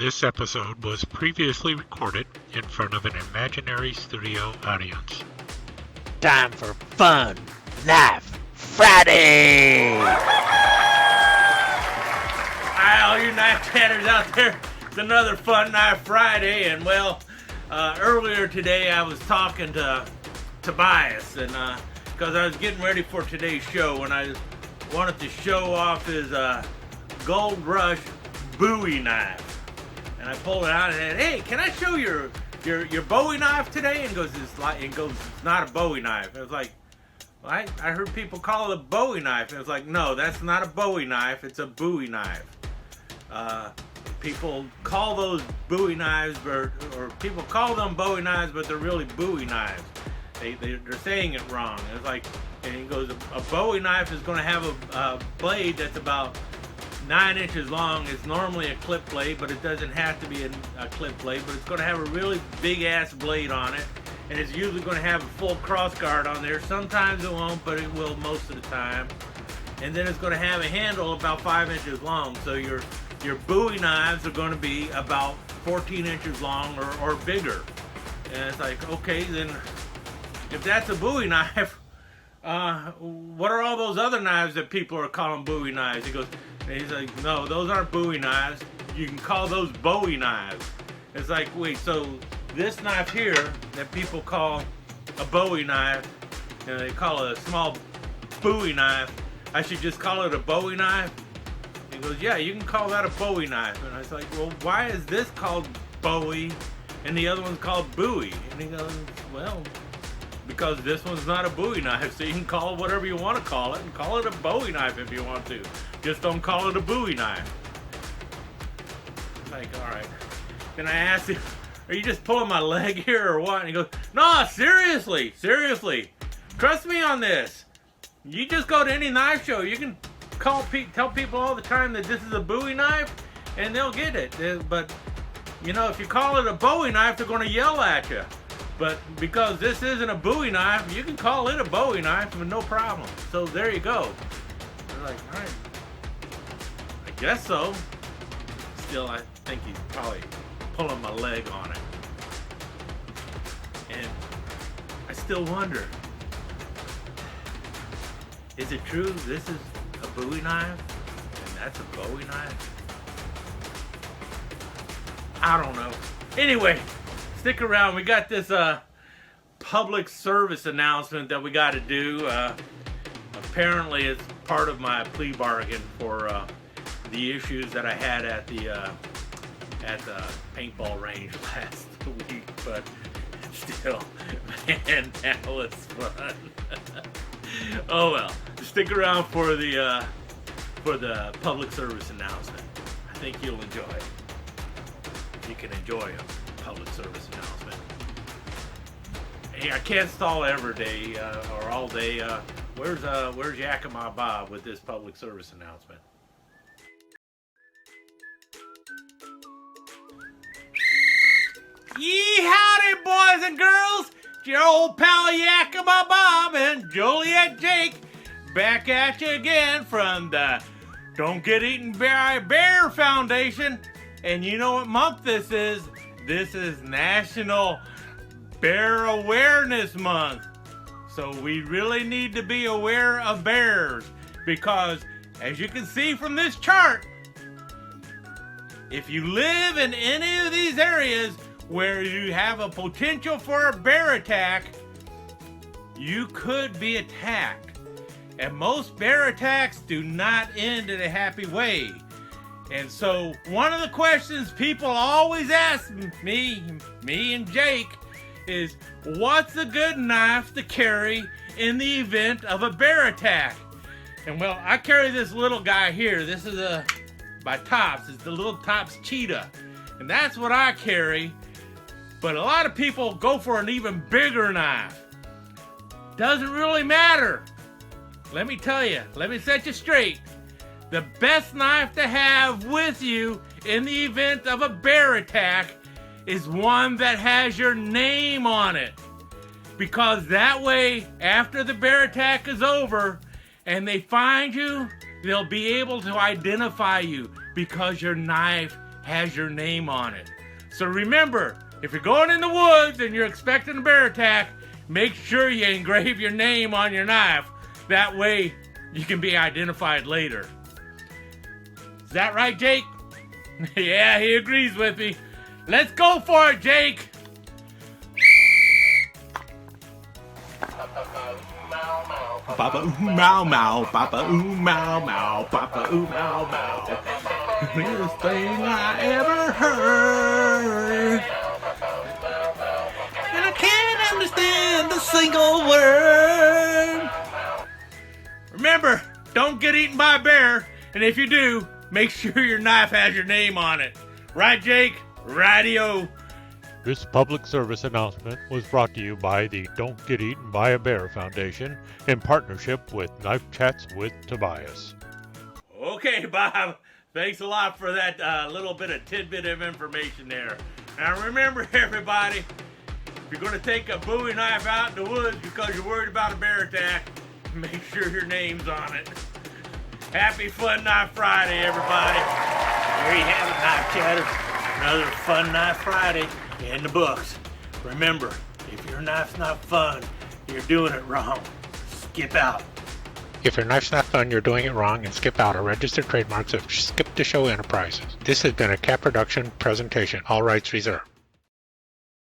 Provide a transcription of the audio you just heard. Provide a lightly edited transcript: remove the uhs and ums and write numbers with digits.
This episode was previously recorded in front of an imaginary studio audience. Time for Fun Knife Friday! Hi, all you knife chatters out there. It's another Fun Knife Friday, and earlier today I was talking to Tobias, and because I was getting ready for today's show, and I wanted to show off his Gold Rush Bowie knife. And I pulled it out and said, "Hey, can I show your Bowie knife today?" And goes, "It's not a Bowie knife." I was like, well, I heard people call it a Bowie knife. And it was like, no, that's not a Bowie knife. It's a Bowie knife. People call those Bowie knives, or people call them Bowie knives, but they're really Bowie knives. They're saying it wrong. It's like, and he goes, a Bowie knife is going to have a blade that's about 9 inches long. It's normally a clip blade, but it doesn't have to be a clip blade, but it's going to have a really big ass blade on it, and it's usually going to have a full cross guard on there. Sometimes it won't, but it will most of the time. And then it's going to have a handle about 5 inches long, so your Bowie knives are going to be about 14 inches long or bigger. And it's like, okay, then if that's a Bowie knife, what are all those other knives that people are calling Bowie knives? He's like, no, those aren't Bowie knives. You can call those Bowie knives. It's like, wait, so this knife here that people call a Bowie knife, and they call it a small Bowie knife, I should just call it a Bowie knife? He goes, yeah, you can call that a Bowie knife. And I was like, well, why is this called Bowie and the other one's called Bowie? And he goes, well, because this one's not a Bowie knife, so you can call it whatever you want to call it, and call it a Bowie knife if you want to. Just don't call it a Bowie knife. Like, all right. Then I asked him, are you just pulling my leg here or what? And he goes, no, seriously. Trust me on this. You just go to any knife show. You can tell people all the time that this is a Bowie knife, and they'll get it. But, if you call it a Bowie knife, they're going to yell at you. But because this isn't a Bowie knife, you can call it a Bowie knife with no problem. So there you go. They're like, all right, I guess so. Still, I think he's probably pulling my leg on it. And I still wonder, is it true this is a Bowie knife and that's a Bowie knife? I don't know. Anyway, stick around. We got this public service announcement that we got to do. Apparently, it's part of my plea bargain for the issues that I had at the paintball range last week. But still, man, that was fun. Oh well. Stick around for the public service announcement. I think you'll enjoy it. You can enjoy a public service announcement. Hey, I can't stall every day or all day. Where's Yakima Bob with this public service announcement? Yee howdy, boys and girls! It's your old pal Yakima Bob and Joliet Jake back at you again from the Don't Get Eaten by a Bear Foundation. And you know what month this is? This is National Bear Awareness Month. So we really need to be aware of bears, because as you can see from this chart, if you live in any of these areas where you have a potential for a bear attack, you could be attacked. And most bear attacks do not end in a happy way. And so one of the questions people always ask me and Jake, is what's a good knife to carry in the event of a bear attack? And well, I carry this little guy here. This is by Tops. It's the little Tops Cheetah. And that's what I carry. But a lot of people go for an even bigger knife. Doesn't really matter. Let me tell you, let me set you straight. The best knife to have with you in the event of a bear attack is one that has your name on it. Because that way, after the bear attack is over and they find you, they'll be able to identify you because your knife has your name on it. So remember, if you're going in the woods and you're expecting a bear attack, make sure you engrave your name on your knife. That way you can be identified later. Is that right, Jake? Yeah, he agrees with me. Let's go for it, Jake. Papa ooh mow mow, Papa ooh mow mow, Papa ooh mow mow. Weirdest thing I ever heard. And I can't understand a single word. Remember, don't get eaten by a bear, and if you do, make sure your knife has your name on it. Right, Jake? Radio. This public service announcement was brought to you by the Don't Get Eaten by a Bear Foundation in partnership with Knife Chats with Tobias. Okay, Bob. Thanks a lot for that little bit of tidbit of information there. Now remember, everybody, if you're going to take a Bowie knife out in the woods because you're worried about a bear attack, make sure your name's on it. Happy Fun Knife Friday, everybody. There you have it, Knife Chatter. Another Fun Knife Friday in the books. Remember, if your knife's not fun, you're doing it wrong. Skip out. If your knife's not fun, you're doing it wrong, and Skip Out are registered trademarks of Skip the Show Enterprises. This has been a Cat Production presentation. All rights reserved.